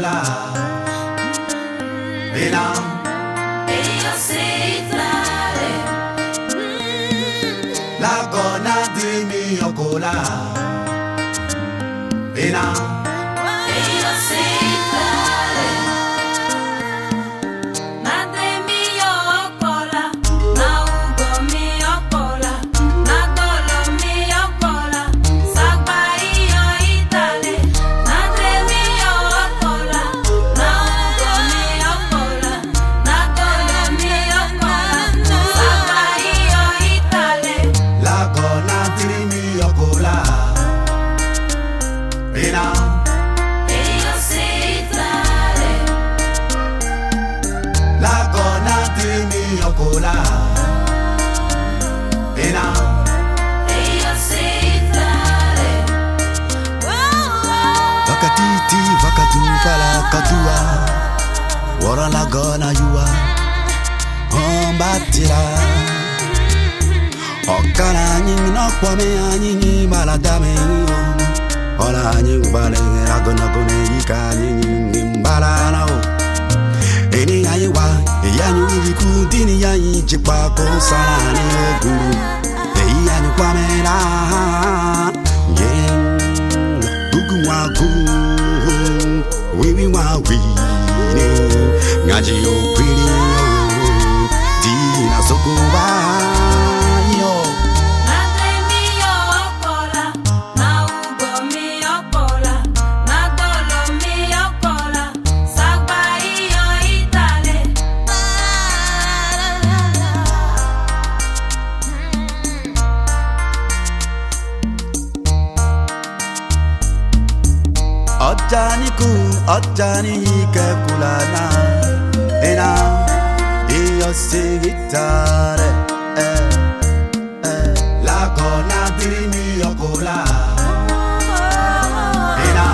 yokola. Ela. La gonna de mi yokola. Ela. Wara la gona yua batira okana nyingi no kwame anyinyi baladame ola nyingi bale agona gone yika nyingi mbala na o eni ayiwa yanyu ibiku dini yanyi chipa ko sala ni oguru yanyu kwame la ugunwa gu we ngaji yo kwili yo dina sokuba yo nade mi yo okola na ugo mi okola na dolo mi okola sagba iyo itale Ajani ke kulana ena iyo sigitare la gona dirimi yokola ena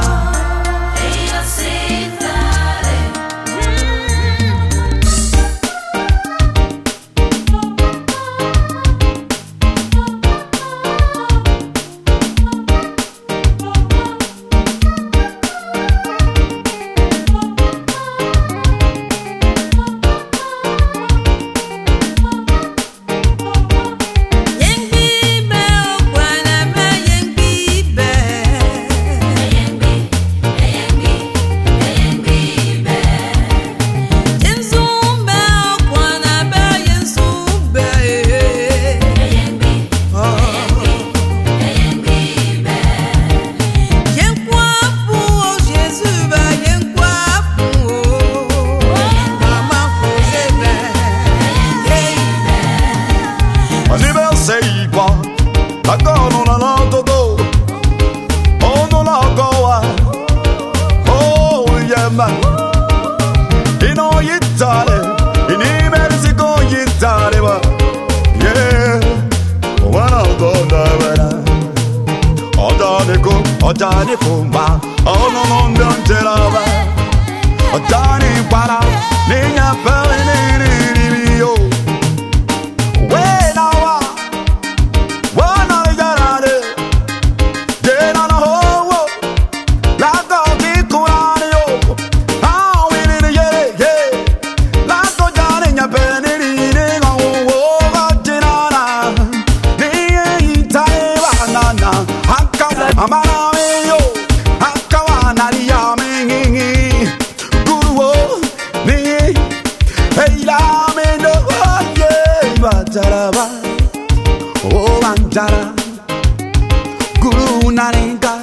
iyo sigitare ino yitale ini Mexico yitale ba yeah wana goda wala odani kumba ono no ndantela ba odani para niña pele ni yo wena wa wana yarade dena no ho la go ki kurani yo Amarayo, akawana liyamengi, guruo ni, eila mendo ye bataraba, o bandara, guru naringa,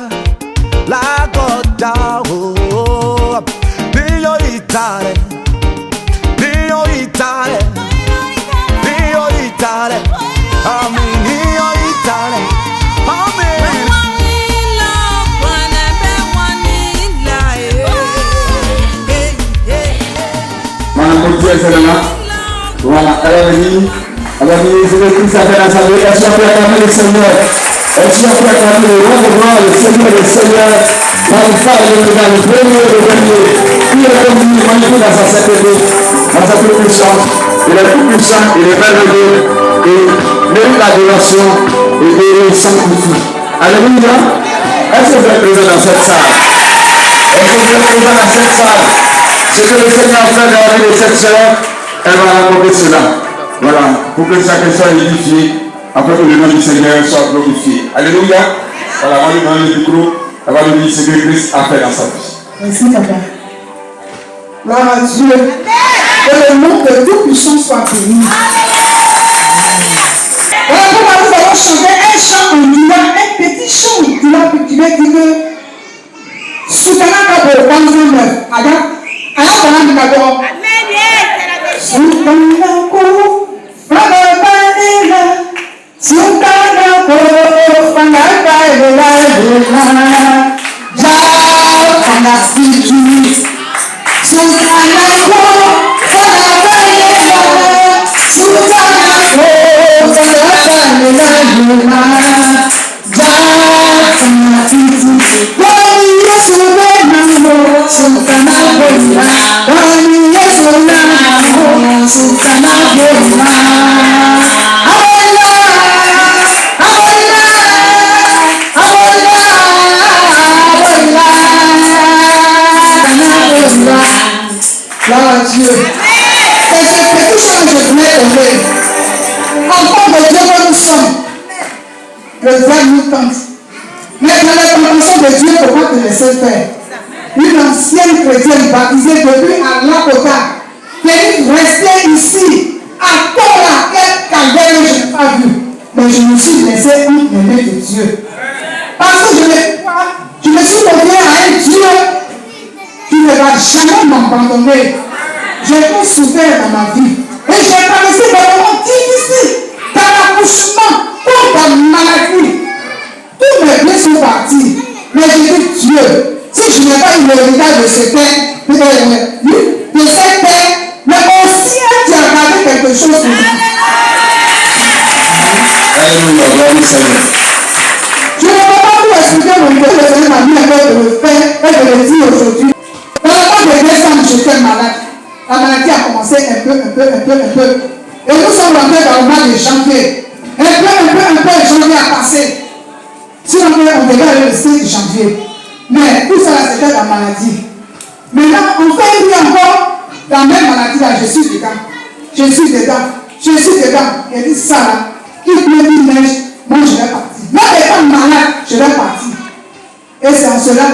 la gota o, dio itare, dio itare, dio itare, amen dio itare. Voilà, alors je vais tous faire la salle, elle soit prête à le Seigneur, elle soit prête à recevoir le Seigneur, par le Père, le premier, le dernier, il est comme magnifique dans sa sainteté, dans sa toute puissance, il est tout puissant, il est merveilleux, et mérite l'adoration et des sanctifiés. Alléluia, est-ce que vous êtes présents dans cette salle? Elle faut bien trouver dans cette salle. Ce que le Seigneur fait dans la vie de cette sœur, elle va raconter cela. Voilà, pour que chacun soit édifié, afin que le nom du Seigneur soit glorifié. Alléluia. Voilà, moi je donne le micro, elle va nous dire ce que Christ a fait dans sa vie. Merci, papa. Gloire à Dieu. Que le nom de Tout-Puissant soit béni. Voilà pourquoi nous allons chanter un chant en Dila, un petit chant en Dila, puis tu vas dire que Soutanaka pour Panzan, Adam d'abord. Soutanako, Fanabanela, Soutanako, Fanabanela, Jao, Fanasiki, Soutanako, Fanabanela, Soutanako, le vrai nous tente. Mais dans la compassion de Dieu, il ne faut pas te laisser faire. Une ancienne chrétienne baptisée depuis à Lakota, qui est restée ici, à Tola, quel calvaire je n'ai pas vu. Mais je me suis laissé entre les mains de Dieu. Parce que je me suis confié à un Dieu qui ne va jamais m'abandonner. J'ai tout souffert dans ma vie. Et j'ai traversé des moments difficiles, dans l'accouchement, pour la maladie. Tous mes blessés sont partis. Mais j'ai dit Dieu, si je n'ai pas eu l'héritage de cette terre, mais aussi tu as gardé quelque chose pour moi. Alléluia, gloire au Seigneur. Je ne peux pas vous expliquer mon Dieu, le Seigneur m'a mis un peu de le faire et de le dire aujourd'hui. Dans le mois de décembre, j'étais malade. La maladie a commencé un peu. Et nous sommes rentrés dans le mois de janvier. Un peu, janvier a passé. Si on devait aller le 6 janvier. Mais tout ça, c'était la maladie. Maintenant, on fait une vie encore. La même maladie là, je suis dedans. Il dit ça là. Il pleut, il neige. Moi, je vais partir. Même étant malade, je vais partir. Et c'est en cela,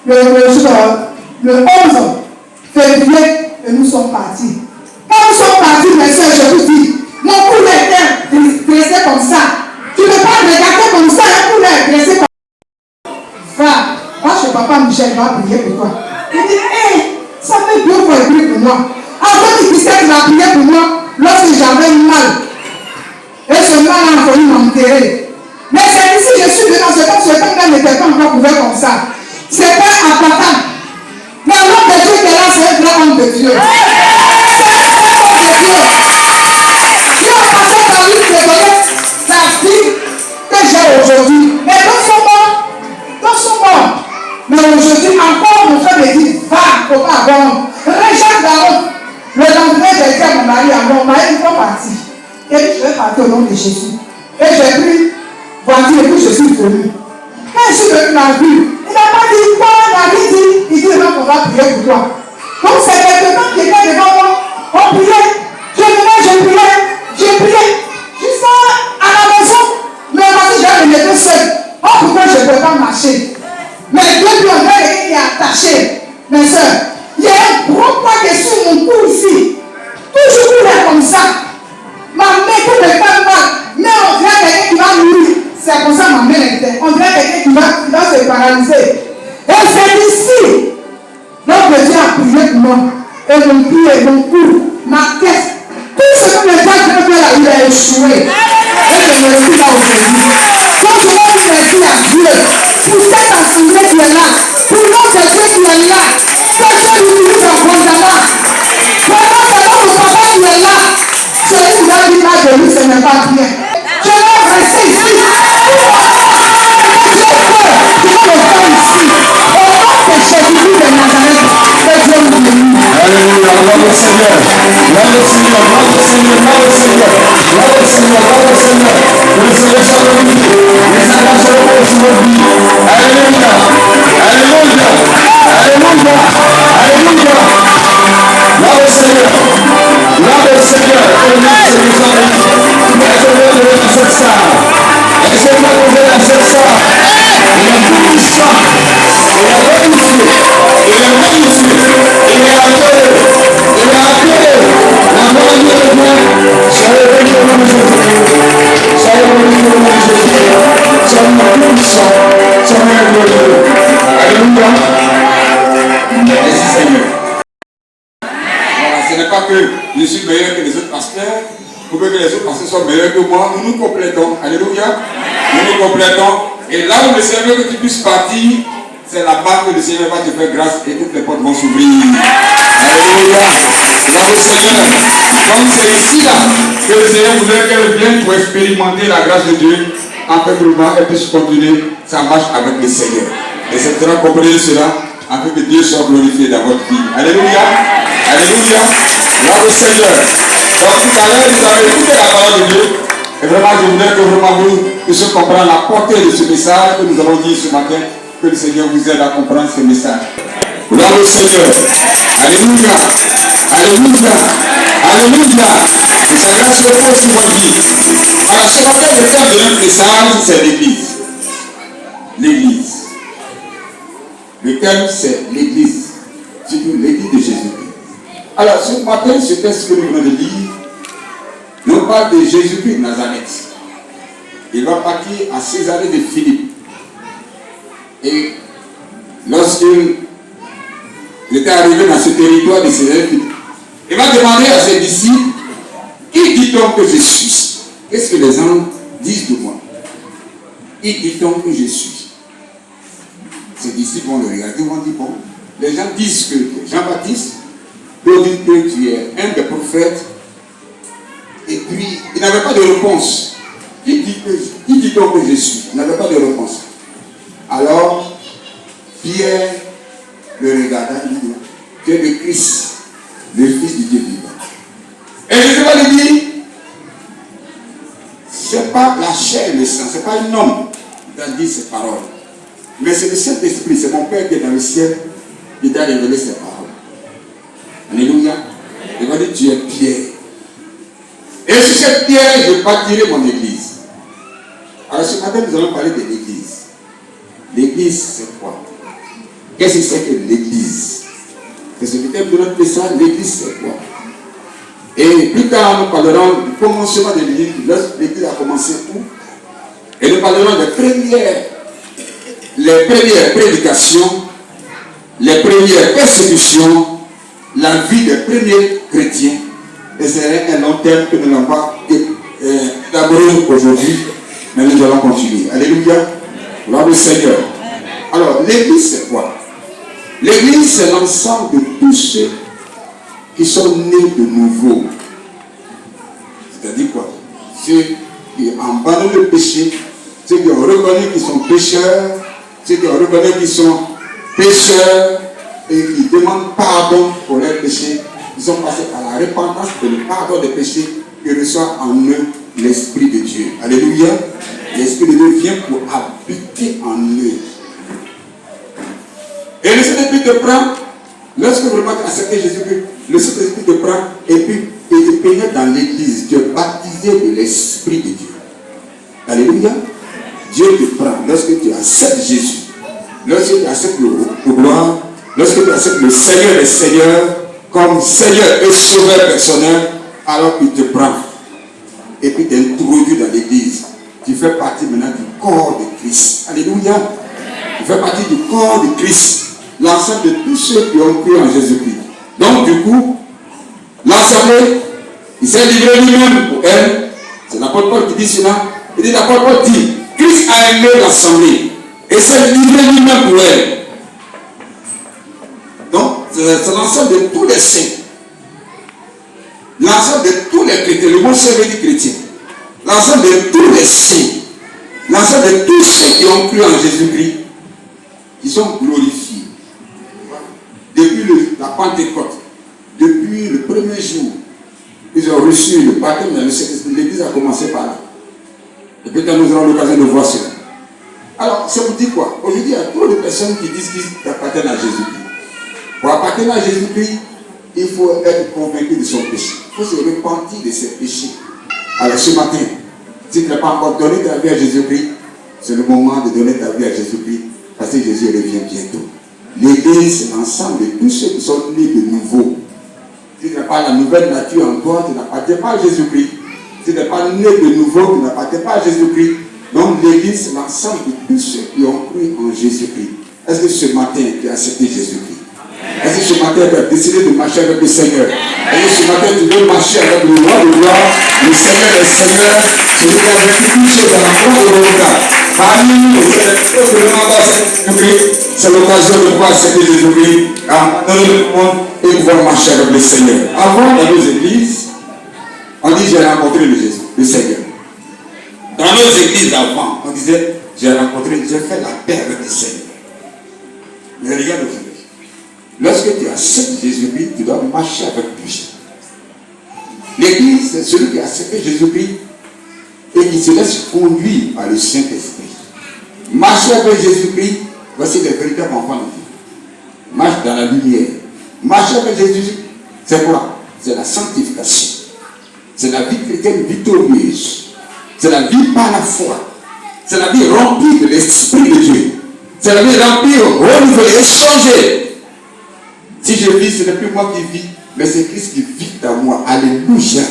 le 11 février, que nous sommes partis. Quand nous sommes partis, mes soeurs, je vous dis, mon poulet est dressé comme ça. Tu ne peux pas regarder comme ça, un poulet est dressé comme ça. Va chez papa Michel, va prier pour toi. Il dit, hé, ça fait 2 fois prier pour moi. Avant qu'il puisse être prié pour moi, lorsque j'avais mal. Et ce mal a fallu m'enterrer. Mais c'est ici, je suis dedans, ce temps-là n'était pas encore couvert comme ça. C'était à Patan. Mais l'homme de Dieu qui est là, c'est un grand homme de Dieu. C'est un grand homme de Dieu. Dieu a passé par lui de donner la vie que j'ai aujourd'hui. Mais dans son mort. Mais aujourd'hui, encore mon frère me dit, va, faut pas avoir. Rejette la honte. Le lendemain, j'ai dit à mon mari, mon mari, il faut partir. Et puis, je vais partir au nom de Jésus. Et j'ai pris voiture et puis je suis venu. Quand je suis venu dans la ville, il n'a pas dit quoi, il a dit, il dit, on va prier pour toi. Donc c'est quelqu'un qui était devant moi, on priait, je priais, jusqu'à la maison. Mais parce que j'avais été seul, pourquoi je ne peux pas marcher. Mais depuis on a été attaché, mes soeurs, il y a un gros poids qui est sur mon cou ici. Toujours comme ça. Ma main qui me fait mal, mais on dirait quelqu'un qui va mourir. C'est comme ça ma main était. On dirait quelqu'un qui va se paralyser. Et c'est ici. Donc Dieu a prié pour moi. Et mon pied, mon cou, ma tête. Tout ce que les gens qui fait là, il a échoué. Et je me suis là aujourd'hui. Donc je vais dire merci à Dieu. Pour cette assemblée qui est là. Pour notre Dieu qui est là. Que Dieu l'utilise abondamment. Vraiment, c'est notre papa qui est là. Celui qui a dit là de lui, ce n'est pas bien. Je vais rester ici. Dieu veut. Tu vas le faire ici. Au nom de Jésus de Nazareth. Que Dieu nous bénisse. Alléluia, gloire au Seigneur. Gloire au Seigneur, gloire au Seigneur, gloire au Seigneur. Gloire au Seigneur, gloire au Seigneur. Que le Seigneur soit béni. Les enfants seront aujourd'hui. Alléluia. Alléluia. Alléluia. Alléluia. Là au Seigneur. Là au Seigneur. Laissez-moi lever dans cette salle. Laissez-moi lever dans cette salle. Il est puissant. Il est magnifique. Il est magnifique. Il est appelé. Il est appelé. La mort de Dieu. Soyez bénis au nom de Jésus. Soyez bénis au nom de Jésus. Soyez puissant. Soyez glorieux. Alléluia. Merci Seigneur. Voilà, ce n'est pas que je suis meilleur que les autres pasteurs, pour que les autres pasteurs soient meilleurs que moi. Nous nous complétons. Alléluia. Nous nous complétons. Et là où le Seigneur veut que tu puisses partir, c'est là-bas que le Seigneur va te faire grâce et toutes les portes vont s'ouvrir. Alléluia. Là au Seigneur. Donc c'est ici là que le Seigneur voudrait qu'elle vienne pour expérimenter la grâce de Dieu, afin que elle puisse continuer sa marche avec le Seigneur. Et c'est très comprenez cela, afin que Dieu soit glorifié dans votre vie. Alléluia. Alléluia. Là au Seigneur. Donc tout à l'heure, vous avez écouté la parole de Dieu. Et vraiment, je voudrais que vraiment vous puissiez comprendre la portée de ce message que nous avons dit ce matin. Que le Seigneur vous aide à comprendre ce message. Là au Seigneur. Alléluia. Alléluia. Alléluia. C'est grâce que Dieu sur votre vie. Alors ce matin, le thème de notre message, c'est l'Église. L'Église. Le thème, c'est l'Église. Surtout l'Église de Jésus-Christ. Alors ce matin, ce texte que nous venons de lire, nous parle de Jésus-Christ de Nazareth. Il va partir à Césarée de Philippe. Et lorsqu'il était arrivé dans ce territoire de Césarée de Philippe, il va demander à ses disciples, qui dit-on que je suis? Qu'est-ce que les gens disent de moi? Qui dit-on que je suis? Ses disciples vont le regarder, vont dire, bon, les gens disent que Jean-Baptiste, d'autres disent que tu es un des prophètes. Et puis, il n'avait pas de réponse. Qui dit-on que je suis? Il n'avait pas de réponse. Alors, Pierre le regarda et dit, tu es le Christ, le Fils du Dieu vivant. Et je vais lui dire, ce n'est pas la chair et le sang, ce n'est pas un homme qui t'a dit ces paroles. Mais c'est le Saint-Esprit, c'est mon Père qui est dans le ciel qui t'a révélé ces paroles. Alléluia. Il va dire, tu es Pierre. Et sur cette pierre, je bâtirai mon église. Alors ce matin, nous allons parler de l'église. L'église, c'est quoi? Qu'est-ce que c'est que l'église? C'est ce que thème de notre message. L'église, c'est quoi? Et plus tard, nous parlerons du commencement de l'église. L'église a commencé où? Et nous parlerons les premières prédications, les premières persécutions, la vie des premiers chrétiens. Et c'est un long thème que nous n'avons pas élaboré aujourd'hui, mais nous allons continuer. Alléluia. Gloire au Seigneur. Alors, l'église, c'est quoi? L'église, c'est l'ensemble de tous ceux qui sont nés de nouveau. C'est-à-dire quoi? Ceux qui abandonnent le péché, ceux qui ont reconnu qu'ils sont pécheurs, ceux qui ont reconnu qu'ils sont pécheurs et qui demandent pardon pour leurs péchés. Ils sont passés par la repentance et le pardon des péchés qui reçoit en eux l'Esprit de Dieu. Alléluia. L'Esprit de Dieu vient pour habiter en eux. Et le Saint-Esprit te prend, lorsque vraiment tu as accepté Jésus-Christ, le Saint-Esprit te prend et puis il te pénètre dans l'église. Tu es baptisé de l'Esprit de Dieu. Alléluia. Dieu te prend lorsque tu acceptes Jésus, lorsque tu acceptes le gloire, lorsque tu acceptes le Seigneur des Seigneurs comme Seigneur et Sauveur personnel, alors il te prend et puis t'introduit dans l'église. Tu fais partie maintenant du corps de Christ. Alléluia. Tu fais partie du corps de Christ. L'ensemble de tous ceux qui ont cru en Jésus-Christ. Donc du coup, l'assemblée, il s'est livré lui-même pour elle. C'est l'apôtre Paul qui dit cela. Il dit, l'apôtre Paul dit, Christ a aimé l'assemblée et s'est livré lui-même pour elle. Donc, c'est l'ensemble de tous les saints. L'ensemble de tous les chrétiens. Le mot saint veut dire chrétien. L'ensemble de tous les saints. L'ensemble de tous ceux qui ont cru en Jésus-Christ, qui sont glorifiés. Depuis la Pentecôte, depuis le premier jour, ils ont reçu le baptême dans le Saint-Esprit. L'église a commencé par là. Et peut-être nous aurons l'occasion de voir cela. Alors, ça vous dit quoi? Aujourd'hui, il y a trop de personnes qui disent qu'ils appartiennent à Jésus-Christ. Pour appartenir à Jésus-Christ, il faut être convaincu de son péché. Il faut se repentir de ses péchés. Alors, ce matin, si tu n'as pas encore donné ta vie à Jésus-Christ, c'est le moment de donner ta vie à Jésus-Christ parce que Jésus revient bientôt. L'Église, c'est l'ensemble de tous ceux qui sont nés de nouveau. Si tu n'as pas la nouvelle nature en toi, tu n'appartiens pas à Jésus-Christ. Si tu n'es pas né de nouveau, tu n'appartiens pas à Jésus-Christ. Donc l'Église, c'est l'ensemble de tous ceux qui ont cru en Jésus-Christ. Est-ce que ce matin, tu as accepté Jésus-Christ? Est-ce que ce matin, tu as décidé de marcher avec le Seigneur? Est-ce que ce matin, tu veux marcher avec le roi de gloire, le Seigneur des Seigneurs, celui qui a vécu toutes choses dans la croix de Golgotha? Parmi nous, c'est l'occasion de pouvoir accepter Jésus-Christ, abandonner le monde et pouvoir marcher avec le Seigneur. Avant, dans nos églises, on dit j'ai rencontré le Seigneur. Dans nos églises avant, on disait j'ai fait la paix avec le Seigneur. Mais regarde aujourd'hui. Lorsque tu acceptes Jésus-Christ, tu dois marcher avec lui. L'église, c'est celui qui a accepté Jésus-Christ et qui se laisse conduire par le Saint-Esprit. Marcher avec Jésus-Christ, voici les véritables enfants de Dieu. Marche dans la lumière. Marcher avec Jésus, c'est quoi? C'est la sanctification. C'est la vie chrétienne victorieuse. C'est la vie par la foi. C'est la vie remplie de l'Esprit de Dieu. C'est la vie remplie, renouvelée, échangée. Si je vis, ce n'est plus moi qui vis, mais c'est Christ qui vit en moi. Alléluia.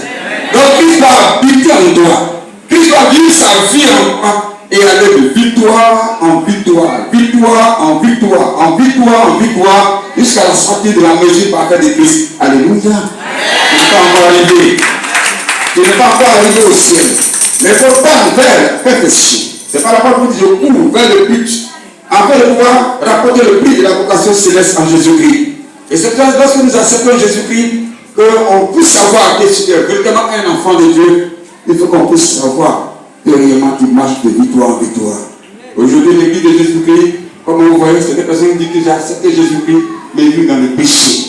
Donc Christ va habiter en toi. Christ va vivre sa vie en toi et aller de victoire en victoire, victoire en victoire, en victoire en victoire, jusqu'à la sortie de la mesure parfaite de Christ. Alléluia. Tu n'es pas encore arrivé. Tu n'es pas encore arrivé au ciel. Mais il faut tendre vers la perfection. C'est pas la porte que je cours vers le but, afin de pouvoir rapporter le prix de la vocation céleste en Jésus-Christ. Et c'est lorsque nous acceptons Jésus-Christ qu'on puisse savoir que tu es véritablement un enfant de Dieu. Il faut qu'on puisse savoir que réellement tu marches de victoire en victoire. Aujourd'hui, l'église de Jésus-Christ, comme vous voyez, c'est des personnes qui disent que j'ai accepté Jésus-Christ, mais ils vivent dans le péché.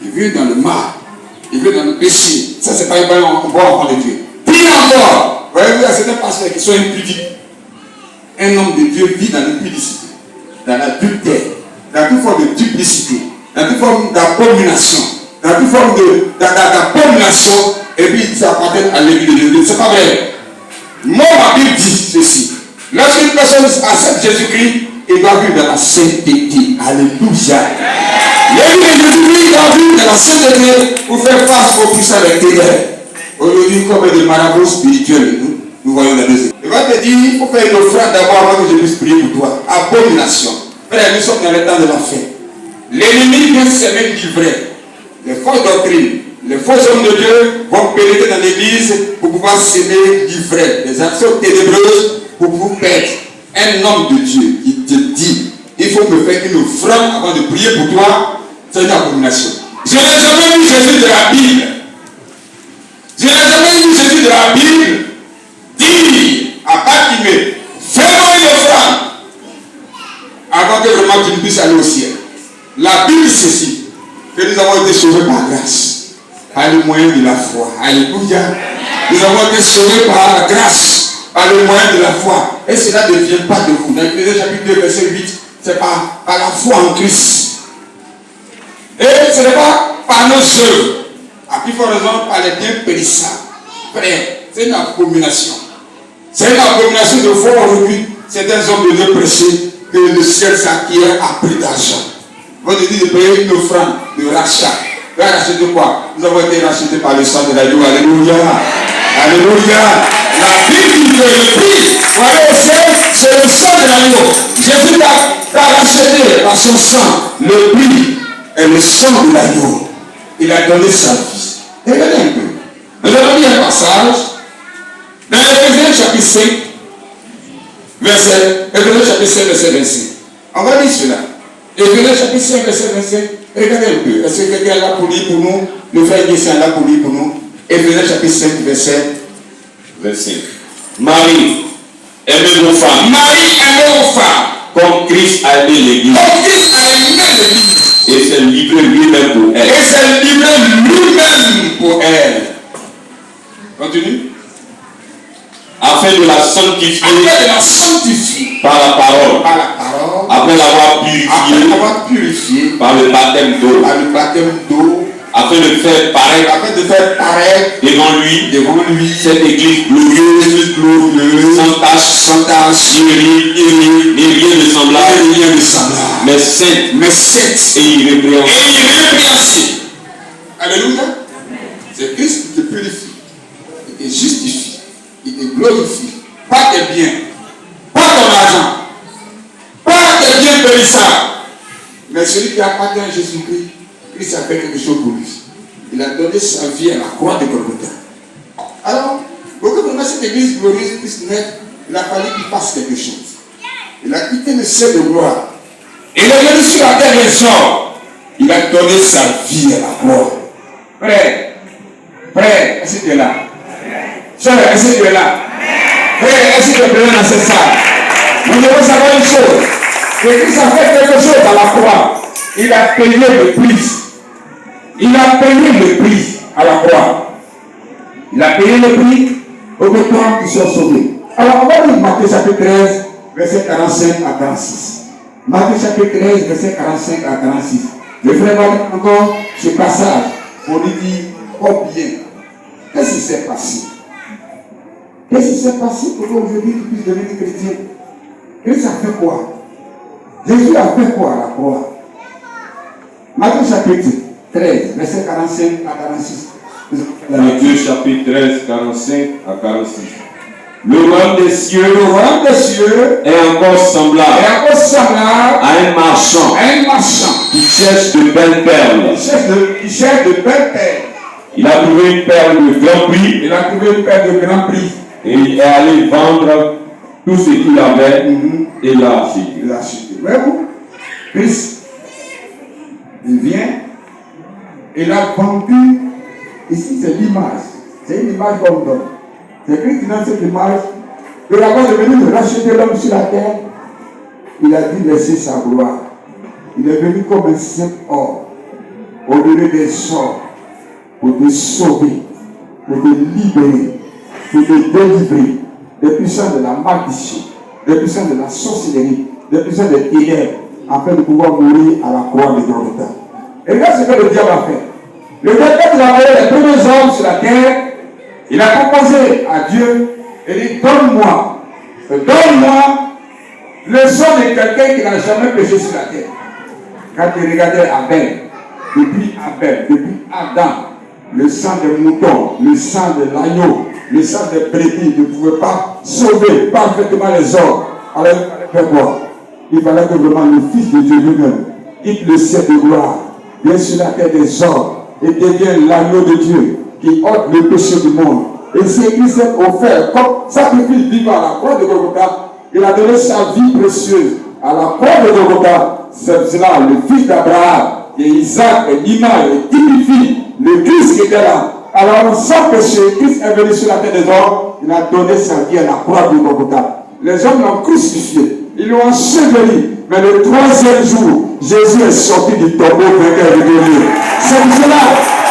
Ils vivent dans le mal. Ils vivent dans le péché. Ça, c'est pas un bon enfant de Dieu. Pire encore, vous voyez, il y a certains pasteurs qui sont impudiques. Un homme de Dieu vit dans l'impudicité, dans l'adultère, dans toute forme de duplicité, dans toute forme d'abomination, dans toute forme d'abomination, et puis il s'appartient à l'église de Dieu. C'est pas vrai. Moi, ma Bible dit ceci. Lorsqu'une personne accepte Jésus-Christ, il doit vivre dans la sainteté. Alléluia. L'église de Jésus-Christ doit vivre dans la sainteté pour faire face aux puissants des ténèbres. Aujourd'hui, comme des marabouts spirituels, nous voyons la deuxième. Il va te dire, il faut faire une offrande d'abord avant que je puisse prier pour toi. Abomination. Frère, nous sommes dans le temps de l'enfer. L'ennemi vient s'aimer du vrai. Les fausses doctrines, les faux hommes de Dieu vont pénétrer dans l'église pour pouvoir s'aimer du vrai. Les actions ténébreuses pour vous perdre. Un homme de Dieu qui te dit, il faut me faire une offrande avant de prier pour toi, c'est une abomination. Je n'ai jamais lu Jésus de la Bible. Je n'ai jamais lu Jésus de la Bible dire à Bartimée, fais-moi une offrande avant que vraiment tu ne puisses aller au ciel. La Bible c'est ceci, que nous avons été sauvés par grâce, par le moyen de la foi. Alléluia. Nous avons été sauvés par la grâce, par le moyen de la foi. Et cela ne vient pas de vous. Dans Éphésiens chapitre 2, verset 8, c'est par la foi en Christ. Et ce n'est pas par nos œuvres, à plus forte raison par les biens périssables. Frère, c'est une abomination. C'est une abomination de foi aujourd'hui. Certains hommes de Dieu prêcher que le ciel s'acquiert à prix d'argent. Vous avez dit de payer une offrande de rachat. Vous avez racheté quoi? Nous avons été rachetés par le sang de l'agneau. Alléluia. Alléluia. La Bible dit que le prix, voyez au ciel, c'est le sang de l'agneau. Jésus t'a racheté par son sang. Le prix est le sang de l'agneau. Il a donné sa vie. Regardez un peu. Nous avons mis un passage dans Éphésiens chapitre 5, verset 25. On va lire cela. Éphésiens chapitre 5, verset 25. Regardez un peu. Est-ce que quelqu'un est là pour lire pour nous? Le frère Guessin est là pour lire pour nous. Éphésiens chapitre 5, verset 25. Marie, aimez vos femmes. Marie, aimez vos femmes. Comme Christ a aimé l'église. Comme Christ a aimé l'église. Et s'est livré lui-même pour elle. Et s'est livré lui-même pour elle. Continue. afin de la sanctifier afin de la sanctifier par la parole, par la parole, après l'avoir après purifié l'avoir purifié par le baptême d'eau, par le baptême d'eau, afin de faire paraître afin de faire paraître devant lui cette église glorieuse, sans tache, ni rien de semblable, mais sainte et irrépréhensible. Alléluia. C'est Christ qui te purifie, qui te justifie, qui te glorifie. Pas tes biens, pas ton argent, pas tes biens périssables. Mais celui qui appartient à Jésus-Christ, Christ a fait quelque chose pour lui. Il a donné sa vie à la croix de Golgotha. Alors, pour que vraiment cette église glorieuse puisse naître, il a fallu qu'il fasse quelque chose. Il a quitté le ciel de gloire. Il est venu sur la terre des hommes. Il a donné sa vie à la croix. Frère, est-ce que tu es là? Sœur, est-ce que tu es là? Frère, est-ce que tu es présent dans cette salle? Nous devons savoir une chose. Que Christ a fait quelque chose à la croix. Il a payé le prix. Il a payé le prix à la croix. Il a payé le prix pour que toi tu sois sauvé. Alors on va lire Matthieu chapitre 13, verset 45 à 46. Matthieu chapitre 13, verset 45 à 46. Je ferai voir encore ce passage pour lui dire combien. Qu'est-ce qui s'est passé? Qu'est-ce qui s'est passé pour qu'aujourd'hui tu puisses devenir chrétien? Christ a fait quoi? Jésus a fait quoi à la croix? Matthieu chapitre 13, verset 45 à 46. Matthieu chapitre 13, 45 à 46. Le royaume des cieux est encore semblable à un marchand qui cherche de belles perles. Il a trouvé une perle de grand prix. Et il est allé vendre tout ce qu'il avait et l'a acheté. Voyez-vous, Christ, il vient, il a vendu. Ici, c'est l'image. C'est une image qu'on donne. C'est Christ qui donne cette image. Et avant de venir racheter l'homme sur la terre, il a dit laisser sa gloire. Il est venu comme un simple homme, au milieu des sorts, pour te sauver, pour te libérer, pour te délivrer des puissants de la malédiction, des puissants de la sorcellerie, des puissants des ténèbres, afin de pouvoir mourir à la croix de Golgotha. Et regarde ce que le diable a fait. Le diable, quand il a envoyé les premiers hommes sur la terre, il a proposé à Dieu et dit donne-moi le sang de quelqu'un qui n'a jamais péché sur la terre. Quand il regardait Abel, depuis Adam, le sang de mouton, le sang de l'agneau, le sang de brebis ne pouvait pas sauver parfaitement les hommes. Alors il fallait faire quoi? Il fallait que vraiment le Fils de Dieu lui-même quitte le ciel de gloire, vienne sur la terre des hommes et devient l'agneau de Dieu qui ôte le péché du monde. Et c'est qu'il s'est offert comme sacrifice vivant à la croix de Golgotha. Il a donné sa vie précieuse à la croix de Golgotha. C'est cela, le fils d'Abraham, et Isaac, et l'image, et typifie le Christ qui était là. Alors, sans péché, Christ est venu sur la terre des hommes. Il a donné sa vie à la croix de Golgotha. Les hommes l'ont crucifié, ils l'ont enseveli. Mais le troisième jour, Jésus est sorti du tombeau vainqueur et glorieux. C'est pour cela,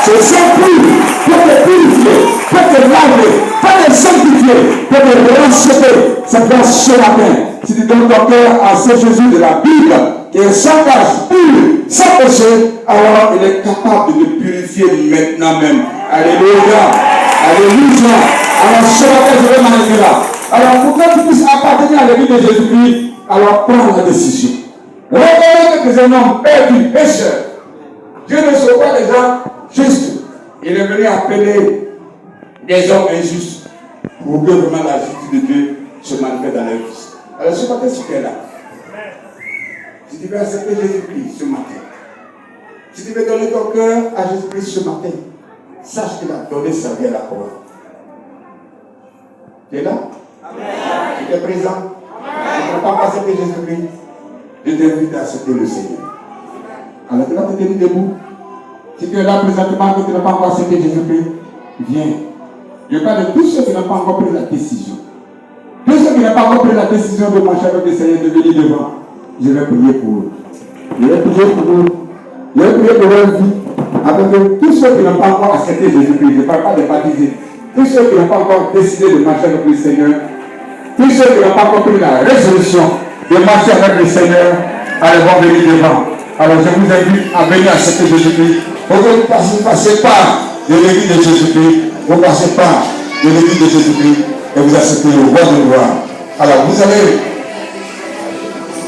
ce sang pur, pour te purifier, pour te laver, pour te sanctifier, pour te racheter. C'est dans ce matin. Si tu donnes ton cœur à ce Jésus de la Bible, qui est sans tache, pur, sans péché, alors il est capable de te purifier maintenant même. Alléluia. Alléluia. Alors ce matin, je vais m'arrêter là. Alors pour que tu puisses appartenir à l'église de Jésus-Christ, alors prends la décision. Reconnaissez que tu es un homme perdu, pécheur. Dieu ne sauve pas les gens justes. Il est venu appeler des hommes injustes pour que vraiment la justice de Dieu se manifeste dans leur vie. Alors ce matin, si tu es là, si tu veux accepter Jésus-Christ ce matin, si tu veux donner ton cœur à Jésus-Christ ce matin, sache qu'il a donné sa vie à la croix. Tu es là? Tu es présent? Tu ne peux pas accepter Jésus-Christ. Je t'invite à accepter le Seigneur. Alors tu vas te tenir debout. Si tu es là présentement que tu n'as pas encore accepté Jésus-Christ, viens. Je parle de tous ceux qui n'ont pas encore pris la décision. Tous ceux qui n'ont pas encore pris la décision de marcher avec le Seigneur, de venir devant. Je vais prier pour eux. Je vais prier pour eux. Je vais prier pour leur vie. Avec tous ceux qui n'ont pas encore accepté Jésus-Christ. Je ne parle pas des baptisés. tous ceux qui n'ont pas encore décidé de marcher avec le Seigneur, tous ceux qui n'ont pas encore pris la résolution de marcher avec le Seigneur, allez voir venir devant. Alors je vous invite à venir accepter Jésus-Christ. Vous ne passez pas de l'église de Jésus-Christ, vous passez pas de l'église de Jésus-Christ et vous acceptez le roi de gloire. Alors vous allez.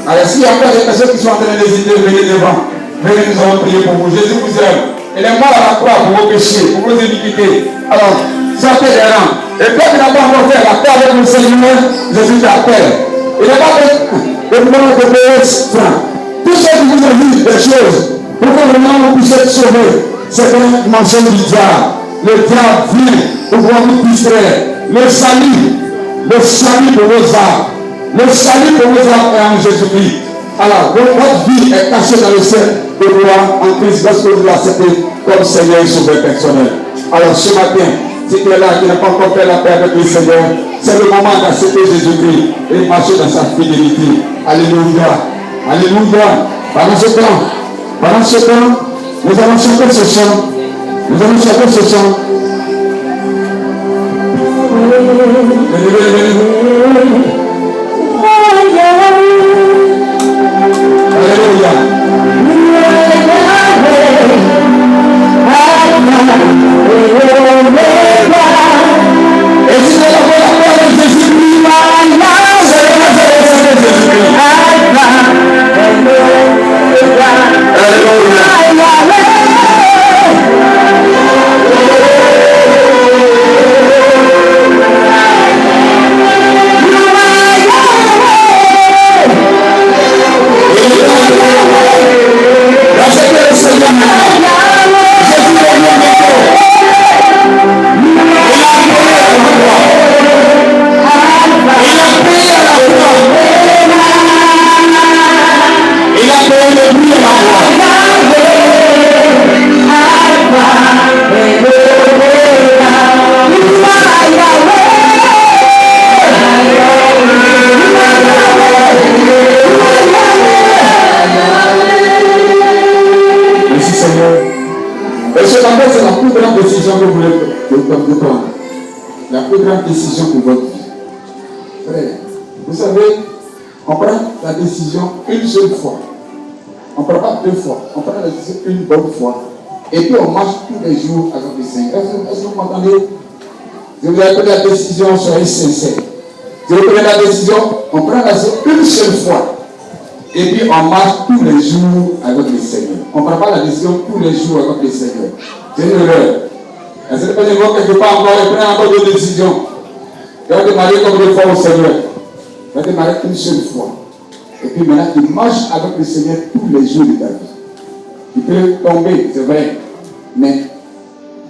Alors s'il y a encore des personnes qui sont en train d'hésiter, venez devant. Venez, nous allons prier pour vous. Jésus vous aime. Il est mort à la croix pour vos péchés, pour vos iniquités. Alors, sortez les rangs. Et toi qui n'as pas encore fait la paix avec le Seigneur, Jésus t'appelle. Il n'est pas de demander de payer francs. Tous ceux qui vous ont dit des choses, pour que vraiment vous puissiez être sauvés, c'est une mention du diable. Le diable vient pour vous distraire. Le salut de vos âmes. Le salut de vos âmes est en Jésus-Christ. Alors, votre vie est cachée dans le ciel de gloire en Christ lorsque vous l'acceptez comme Seigneur et Sauveur personnel. Alors, ce matin, si tu es là qui n'a pas encore fait la paix avec le Seigneur, c'est le moment d'accepter Jésus-Christ et marcher dans sa fidélité. Alléluia. Alléluia. Pendant ce temps, nous allons chanter ce chant. La plus grande décision pour votre vie. Frère, vous savez, on prend la décision une seule fois. On ne prend pas deux fois. On prend la décision une bonne fois. Et puis on marche tous les jours avec le Seigneur. Est-ce que vous m'entendez? Je vous ai pris la décision, soyez sincères. Je vous ai pris la décision, on prend la décision une seule fois. Et puis on marche tous les jours avec le Seigneur. On ne prend pas la décision tous les jours avec le Seigneur. C'est une erreur. Est-ce que vous voyez quelque part encore et prenez encore deux décisions? Tu vas démarrer comme deux fois au Seigneur. Tu vas démarrer une seule fois. Et puis maintenant, tu marches avec le Seigneur tous les jours de ta vie. Tu peux tomber, c'est vrai. Mais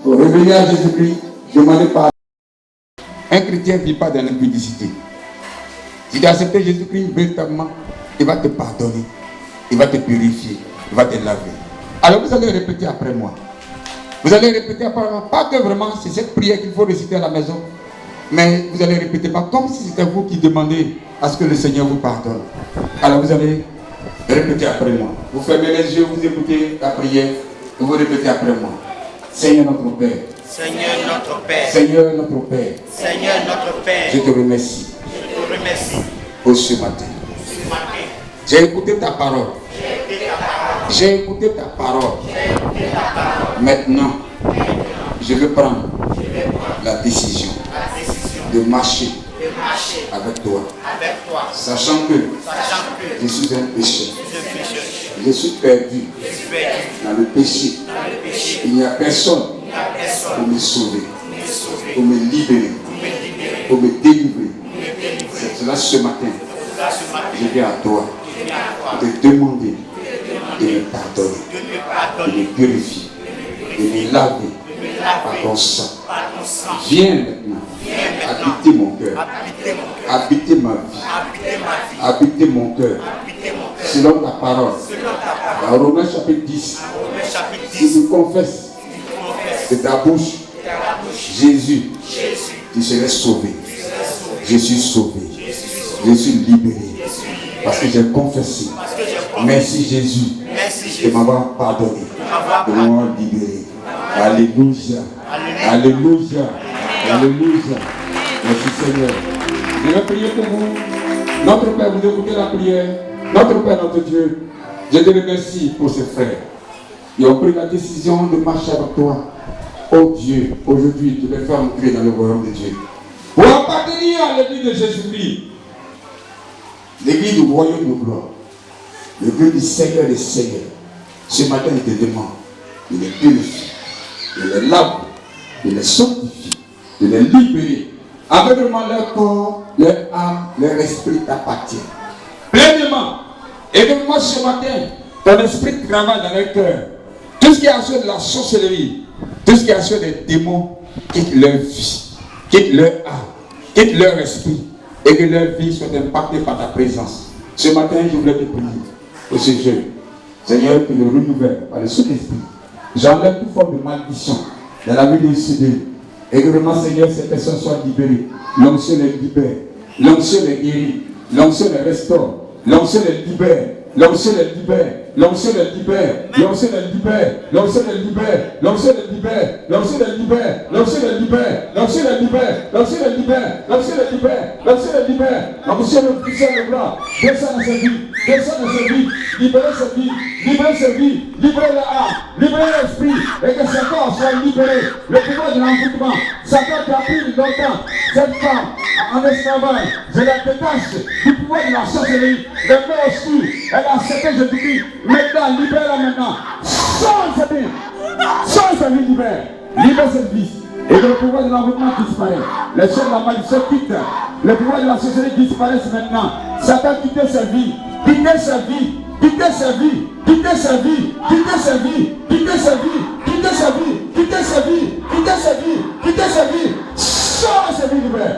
pour revenir à Jésus-Christ, demander pardon. Un chrétien ne vit pas dans l'impudicité. Si tu as accepté Jésus-Christ véritablement, il va te pardonner. Il va te purifier. Il va te laver. Alors vous allez répéter après moi. Vous allez répéter apparemment, pas que vraiment c'est cette prière qu'il faut réciter à la maison, mais vous allez répéter pas comme si c'était vous qui demandez à ce que le Seigneur vous pardonne. Alors vous allez répéter après moi. Vous fermez les yeux, vous écoutez la prière, et vous répétez après moi. Seigneur notre Père. Seigneur notre Père. Seigneur notre Père. Seigneur notre Père. Je te remercie. Je te remercie. Pour ce matin. Ce matin. J'ai écouté ta parole. J'ai écouté ta parole. Maintenant, je vais prendre la décision de marcher avec toi. Sachant que je suis un pécheur. Je suis perdu dans le péché. Il n'y a personne pour me sauver, pour me libérer, pour me délivrer. C'est cela ce matin. Je viens à toi pour te demander de me pardonner, de me purifier, de me laver par ton sang. Viens maintenant habiter mon cœur, habiter ma vie, habiter mon cœur, selon ta parole. Dans Romains chapitre 10, si tu confesses de ta bouche Jésus, tu serais sauvé. Je suis sauvé, je suis libéré, parce que j'ai confessé. Merci Jésus de m'avoir pardonné, de m'avoir libéré. Alléluia, alléluia, Alléluia. Merci Seigneur. Je vais prier pour vous. Notre Père, vous écoutez la prière. Notre Père, notre Dieu, je te remercie pour ces frères. Ils ont pris la décision de marcher avec toi. Oh Dieu, aujourd'hui, tu les fais entrer dans le royaume de Dieu. Pour appartenir à l'église de Jésus-Christ. L'église du royaume de gloire. L'église du Seigneur des Seigneurs. Ce matin, il te demande de les purifier, de les laver, de les sanctifier, de les libérer. Avec vraiment leur corps, leur âme, leur esprit t'appartient. Pleinement. Et que moi ce matin, ton esprit travaille dans leur cœur. Tout ce qui est associé de la sorcellerie, tout ce qui est associé des démons, quitte leur vie, quitte leur âme, quitte leur esprit, et que leur vie soit impactée par ta présence. Ce matin, je voulais te prier pour ce jeu. Seigneur, que le renouvelle par le Saint-Esprit. J'enlève toute forme de malédiction dans la vie de CD. Et que vraiment, Seigneur, ces personnes soient libérées. L'onction les libère. L'onction les guérit. L'onction les restaure. L'onction les libère. L'onction les libère. L'onction les libère. L'onction les libère. L'onction les libère. L'onction les libère. L'onction les libère. L'onction les libère. L'onction les libère. L'onction les libère. L'onction les libère. L'onction les libère. L'onction le puissant de gloire. Descends dans sa vie. Descends dans sa vie. Libérez sa vie. Libérez sa vie. Libérez la âme. Libérez l'esprit. Et que ce corps soit libéré. Le pouvoir de l'envoûtement. Satan qui a pris longtemps cette femme en esclavage. Je la détache du pouvoir de la sorcellerie. Le mains obscures. Elle a accepté Jésus-Christ. Maintenant, libère-la maintenant. Change sa vie. Change sa vie, libère. Libère cette vie. Et que le pouvoir de l'envoûtement disparaît. Les chaînes de la malédiction quittent. Le pouvoir de la sorcellerie disparaissent maintenant. Satan quitte sa vie. Quittez sa vie. Quittez sa vie. Quittez sa vie. Quittez sa vie. Quittez sa vie. Quittez sa vie. Quittez sa vie. Quittez sa vie. Quittez sa vie. Change sa vie, libère.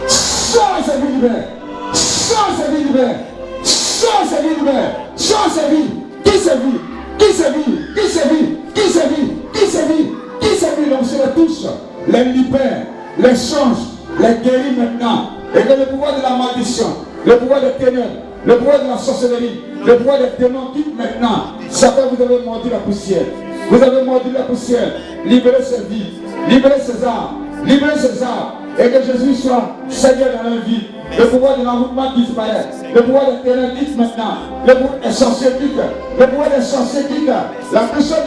Change sa vie, libère. Change sa vie, libère. Change sa vie, libère. Change sa vie. Qui sa vie? Qui sa vie? Qui sa vie? Qui sa vie? Qui sa vie? Qui sa vie? Donc c'est les touche, les libère, les change, les guérit maintenant. Et que le pouvoir de la malédiction, le pouvoir des ténèbres, le pouvoir de la sorcellerie, le pouvoir des démons quitte maintenant. Satan, vous avez mordu la poussière. Vous avez mordu la poussière. Libérez ses vies, libérez ses âmes, libérez ses âmes. Et que Jésus soit Seigneur dans leur vie. Le pouvoir de l'envoûtement disparaît. Le pouvoir des ténèbres quitte maintenant. Le pouvoir des sorciers quitte. Le pouvoir des sorciers quitte. La puissance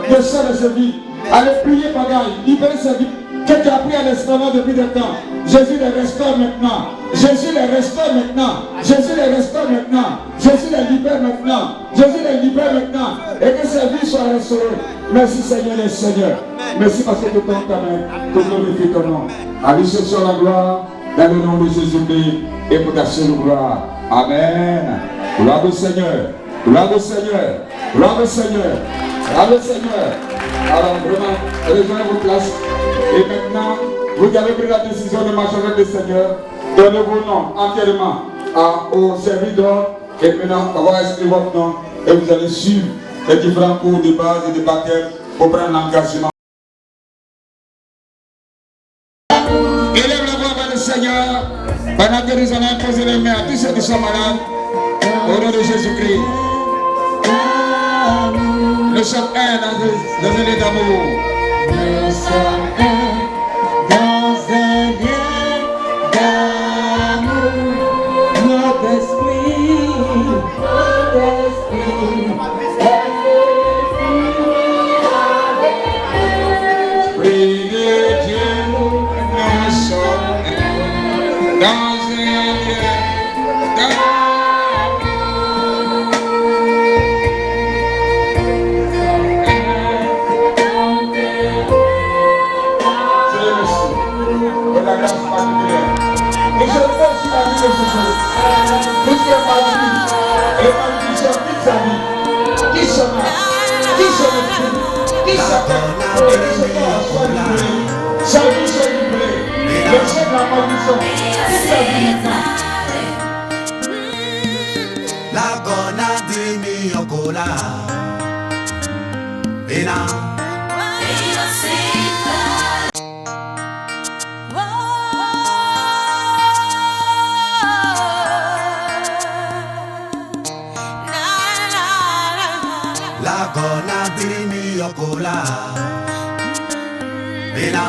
de ça de sa vie. Allez prier, pardon, libérez sa vie. Que tu as pris à l'esclavage depuis des temps. Jésus les restaure maintenant. Jésus les restaure maintenant. Jésus les restaure maintenant. Jésus les libère maintenant. Jésus les libère maintenant. Et que sa vie soit restaurée. Merci Seigneur et Seigneur. Merci parce que tu t'en ta main. Que glorifie ton nom. À lui ce soit la gloire. Dans le nom de Jésus-Christ. Et pour ta seule gloire. Amen. Gloire au Seigneur. Gloire au Seigneur. Gloire au Seigneur. Gloire au Seigneur. Alors vraiment, rejoignez vos places. Et maintenant, vous avez pris la décision de marcher avec le Seigneur. Donnez vos noms entièrement au serviteur. Et maintenant, on va inscrire votre nom. Et vous allez suivre les différents cours de base et de baptême pour prendre l'engagement. Élève la voix vers le Seigneur. Pendant que nous allons imposer les mains à tous ceux qui sont malades. Au nom de Jésus-Christ. Nous sommes un dans un lien d'amour. Nous sommes un dans un lien d'amour. Notre esprit Esprit de Dieu, nous sommes un dans un lien d'amour. La grâce particulière. Et je le fais sur la vie de ce jour. Tout ce qui est maladie, et les malédictions, quitte sa vie, quitte son âme, quitte son esprit, quitte sa tête, et que ce corps soit libéré, sa vie soit libérée, le chef de la malédiction, quitte sa vie maintenant. La gona dimi okola. Ena. La gona dimi okola. Ena.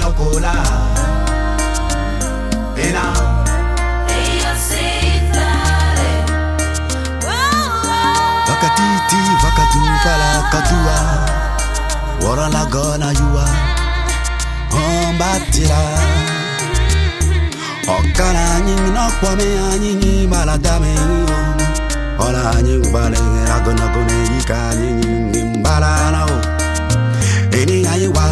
yokola. Ena. Vakatiti vakatumpala katua wara la gona yua ombatira okana nyingi no kwame anyingi baladame ola nyingi bale agona gone yika nyingi balana o eni ayiwa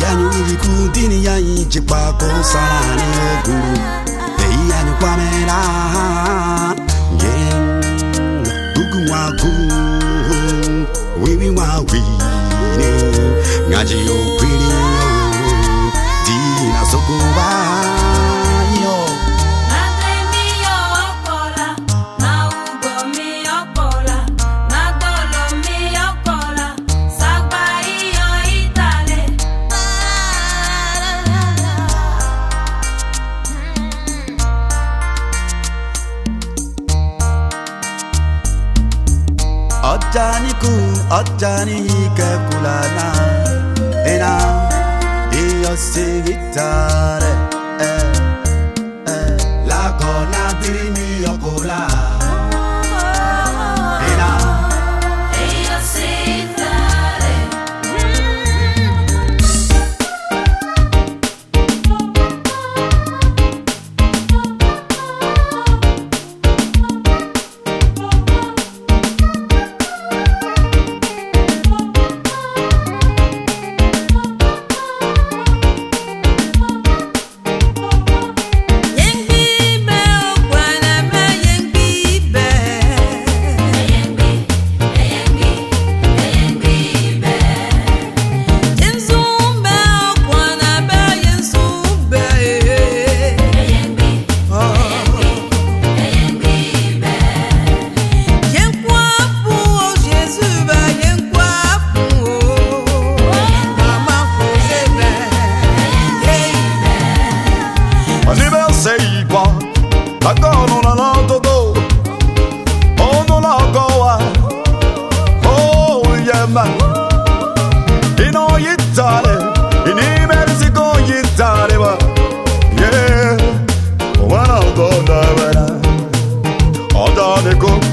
yanyu vikudini yanyi chikpa ko salani oguru eyi yanyu kwame la we ngaji yo kwini yo dina sokuba yo Ajani ke kulana ena iyo sigitare la kona dirimi yokola ena iyo sigitare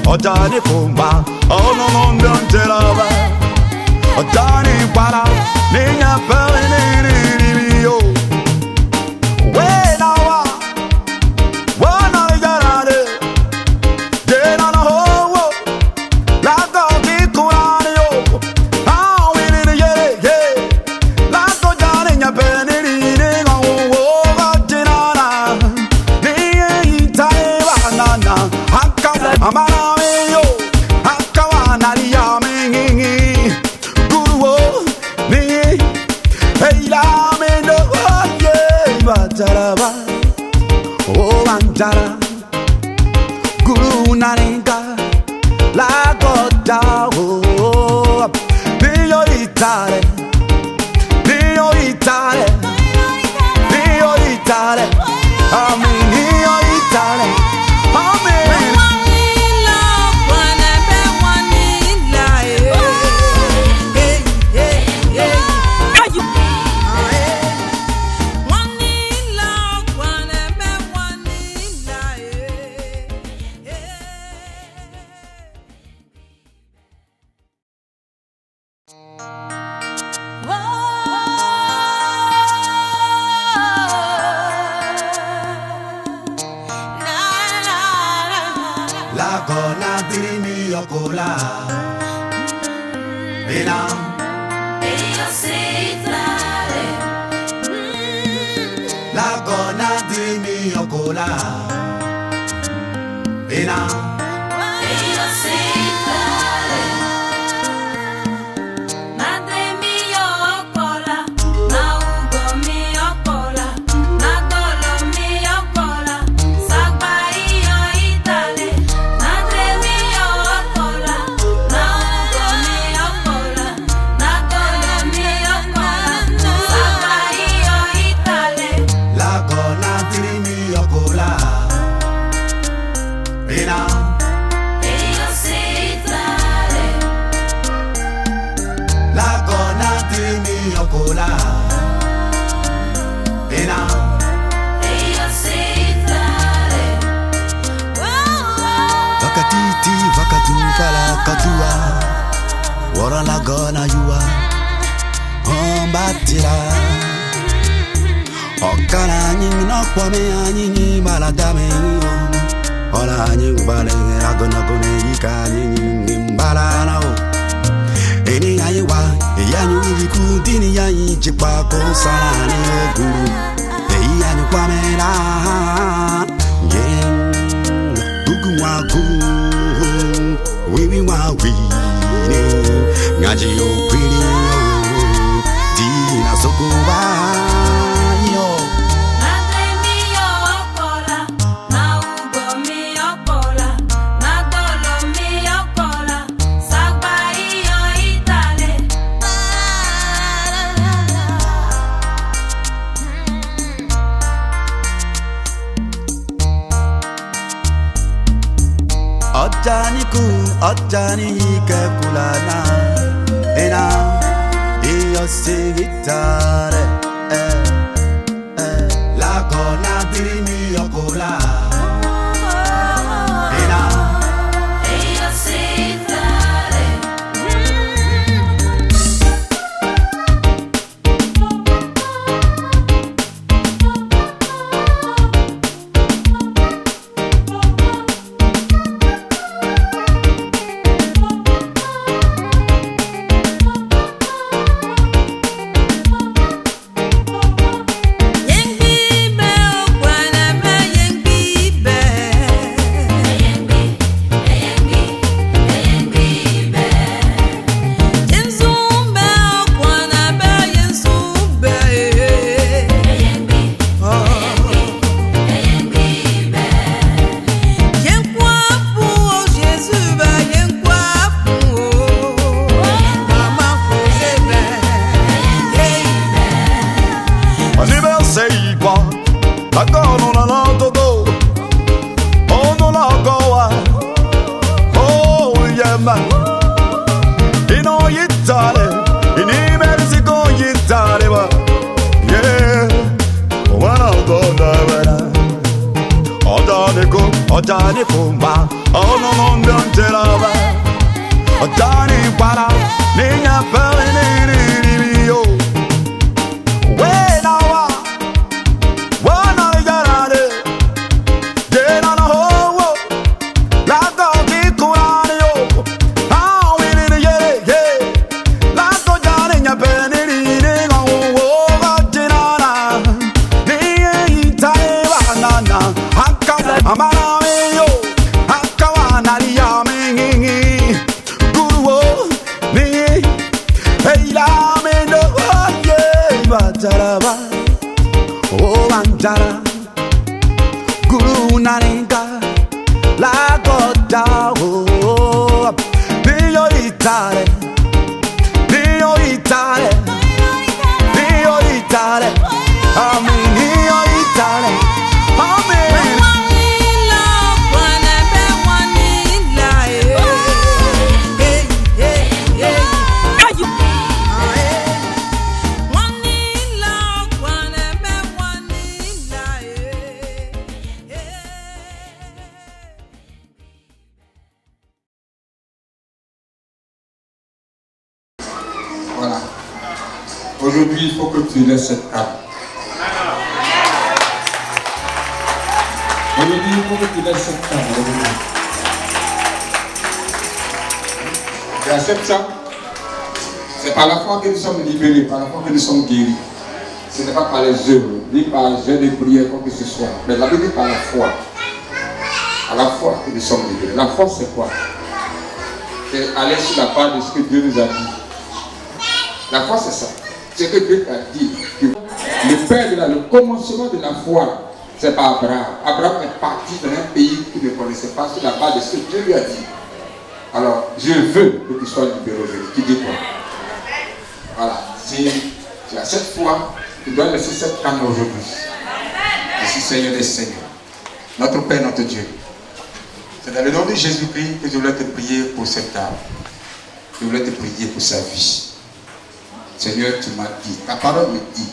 Ojani kumba, oh no no don't love. Ojani para, niña pele ni yo. When I yarade, then I know la gogi kurani yo. Ah we ni yeah. La go jani nya pele ni go gojinana. Ni itai banana, hakka amara. Oh Mandara Guru Naringa La Gota oh Dio Itale Dio Itale Dio Itale Amen Dio Itale Amen La gona dirimi yokola ena iyo sitare la gona dirimi yokola Wara la gona yua Ombatira Okana nyingi no kwame nyingi baladame Ola nyingi bale agona gone yika nyingi mbala na o Eni ayiwa yanyu iliku dini yanyi jikpa ko sana ni oguru Eyi yanyu kwame la Yen Gugu wagu Wiwi wawi Ngaji yo kwili yo Dina sokuba yo Madre mio okola Na ugo mi okola Na dolo mi okola Sagba iyo itale Ojani ke kulana Ena iyo sigitare La gona dirimi yokola Ena Iyo sitale Ojani kumba, oh no no don't tell me. Ojani para, niña pele yo. When I wanna get it, get on a hoe, la doggy cuario. How we did it, la doggy niña pele oh, Ojana, niña itae banana, amana. Jaraba, oh Anjara, Guru Naninka, La Goda, oh, Dio Itale, Dio Itale, Dio Itale, Amen, Dio Itale, Amen. Voilà. Aujourd'hui, il faut que tu laisses cette âme. Aujourd'hui, il faut que tu laisses cette âme. Tu acceptes ça? C'est par la foi que nous sommes libérés, par la foi que nous sommes guéris. Ce n'est pas par les œuvres, ni par les œuvres de prière, quoi que ce soit. Mais la Bible par la foi. à la foi que nous sommes libérés. La foi, c'est quoi? C'est aller sur la base de ce que Dieu nous a dit. La foi, c'est ça. Ce que Dieu a dit. Le père le commencement de la foi, c'est pas Abraham. Abraham est parti dans un pays qu'il ne connaissait pas sur la base de ce que Dieu lui a dit. Alors, je veux que tu sois libéré aujourd'hui. Tu dis quoi? Voilà. Si tu as cette foi, tu dois laisser cette canne aujourd'hui. Je suis Seigneur des Seigneurs. Notre Père, notre Dieu. C'est dans le nom de Jésus-Christ que je voulais te prier pour cette âme. Je voulais te prier pour sa vie. Seigneur, tu m'as dit, ta parole me dit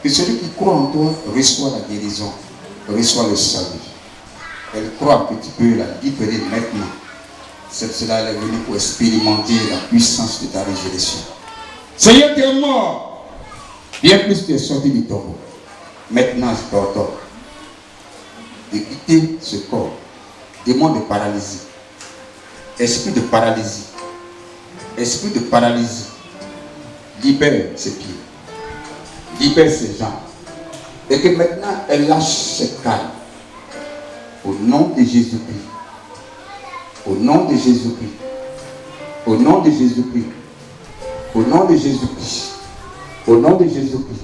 que celui qui croit en toi reçoit la guérison, reçoit le salut. Elle croit que tu peux la libérer maintenant. C'est cela qu'elle est venue pour expérimenter la puissance de ta résurrection. Seigneur, tu es mort. Bien plus tu es sorti du tombeau. Maintenant, je t'ordonne de quitter ce corps. Démon de paralysie. Esprit de paralysie. Esprit de paralysie. Libère ses pieds. Libère ses jambes. Et que maintenant, elle lâche ses cannes. Au nom de Jésus-Christ. Au nom de Jésus-Christ. Au nom de Jésus-Christ. Au nom de Jésus-Christ. Au nom de Jésus-Christ.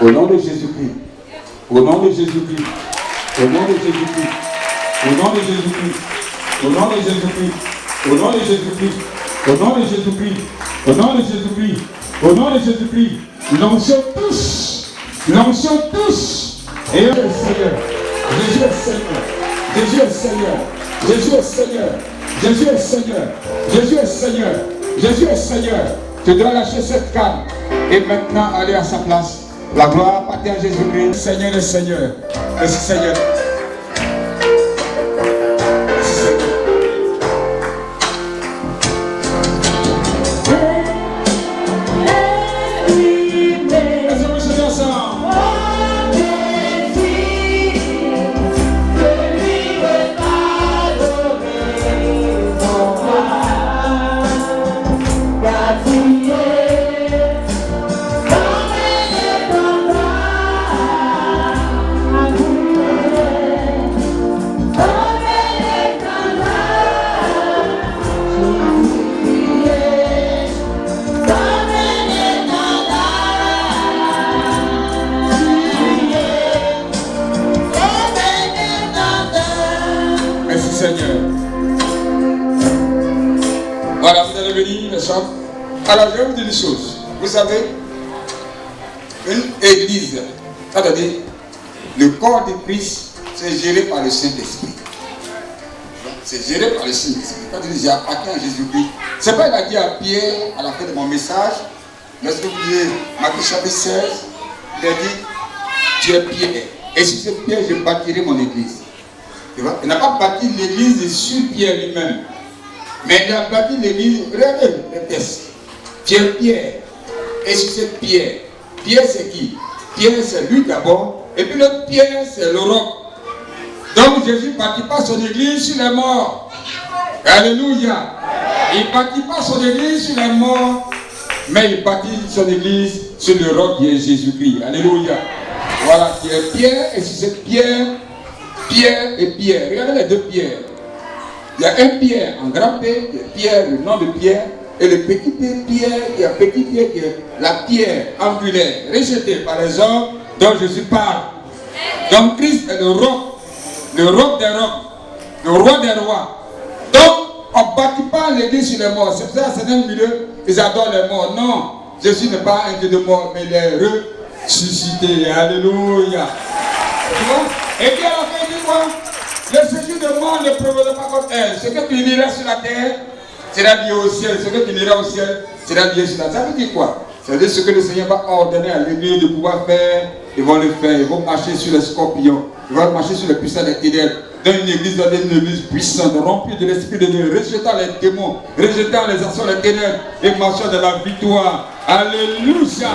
Au nom de Jésus-Christ. Au nom de Jésus-Christ. Au nom de Jésus-Christ. Au nom de Jésus-Christ. Au nom de Jésus-Christ. Au nom de Jésus-Christ. Au nom de Jésus-Christ. Au nom de Jésus-Christ. Au nom de Jésus-Christ. Nous l'annonçons tous. Nous l'annonçons tous. Et le Seigneur. Jésus est Seigneur. Jésus est Seigneur. Jésus est Seigneur. Jésus est Seigneur. Jésus est Seigneur. Jésus est Seigneur. Tu dois lâcher cette canne et maintenant aller à sa place. La gloire appartient à Jésus-Christ. Seigneur est Seigneur. Merci Seigneur. Merci Seigneur. Est-ce que vous chantez ensemble? Seigneur. Voilà, vous allez venir, les chants. Alors, je vais vous dire une chose. Vous savez, une église, c'est-à-dire le corps de Christ, c'est géré par le Saint-Esprit. C'est géré par le Saint-Esprit. Quand il dit j'appartiens à Jésus-Christ, c'est pas il a dit à Pierre à la fin de mon message, lorsque vous lisez Matthieu chapitre 16, il a dit tu es Pierre. Et sur cette pierre, je bâtirai mon église. Tu vois? Il n'a pas bâti l'église sur Pierre lui-même. Mais il a bâti l'église, regardez les textes. Pierre. Et sur cette pierre, Pierre c'est qui? Pierre c'est lui d'abord. Et puis l'autre Pierre c'est le roc. Donc Jésus ne bâtit pas son église sur les morts. Alléluia. Il ne bâtit pas son église sur les morts. Mais il bâtit son église sur le roc qui est Jésus-Christ. Alléluia. Voilà, qui est Pierre. Et sur cette pierre, Pierre et Pierre. Regardez les deux pierres. Il y a un Pierre en grand P, il y a Pierre, le nom de Pierre, et le petit Pierre, il y a petit Pierre qui est la pierre angulaire, rejetée par les hommes dont Jésus parle. Donc Christ est le roc des rocs, le roi des rois. Donc on ne bâtit pas l'église sur les morts. C'est pour ça que certains milieux, ils adorent les morts. Non, Jésus n'est pas un Dieu de mort, mais il est ressuscité. Alléluia. Tu vois? Et puis à la fin du mois, le séjour de mort ne provenait pas contre elle. Ce que tu liras sur la terre sera lié au ciel. Ce que tu liras au ciel sera lié sur la terre. Ça veut dire quoi? Ça veut dire ce que le Seigneur va ordonner à l'église de pouvoir faire. Ils vont le faire. Ils vont marcher sur les scorpions. Ils vont marcher sur les puissants des ténèbres. Dans une église puissante, remplie de l'Esprit de Dieu, rejetant les démons, rejetant les actions des ténèbres et marchant de la victoire. Alléluia.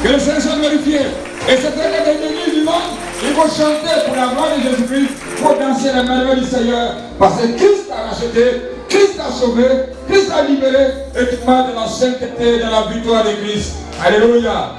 Que le Seigneur soit glorifié. Et c'est que les églises du monde, il faut chanter pour la gloire de Jésus-Christ, pour danser les merveilles du Seigneur. Parce que Christ a racheté, Christ a sauvé, Christ a libéré, et tu marches dans la sainteté, dans la victoire de Christ. Alléluia.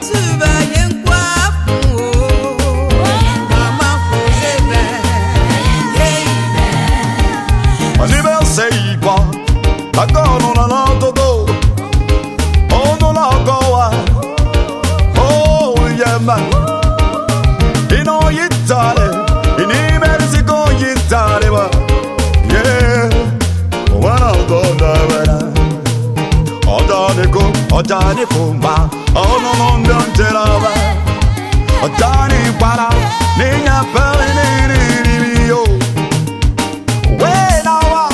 yema. Ino yitale, ini Mexico yitale ba. Yeah, wana go da wana. Odani kumba, ono mondo ntelaba. Odani para, niña pele ni yo. Wena wa,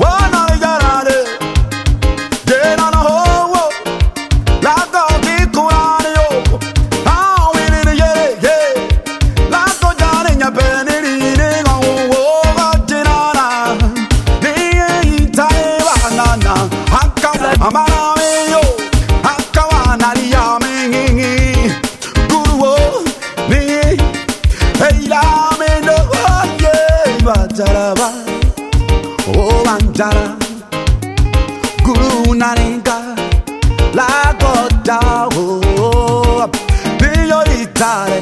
wana yarade. Dena na ho, la go ki kurani yo. Ah, we ni ye, la go jani nya pele ni go wo ga dinana. Ni itai wa na na, hakka amara. Oh Mandara, Guru Naringa, La Gota, oh, Bio Itare.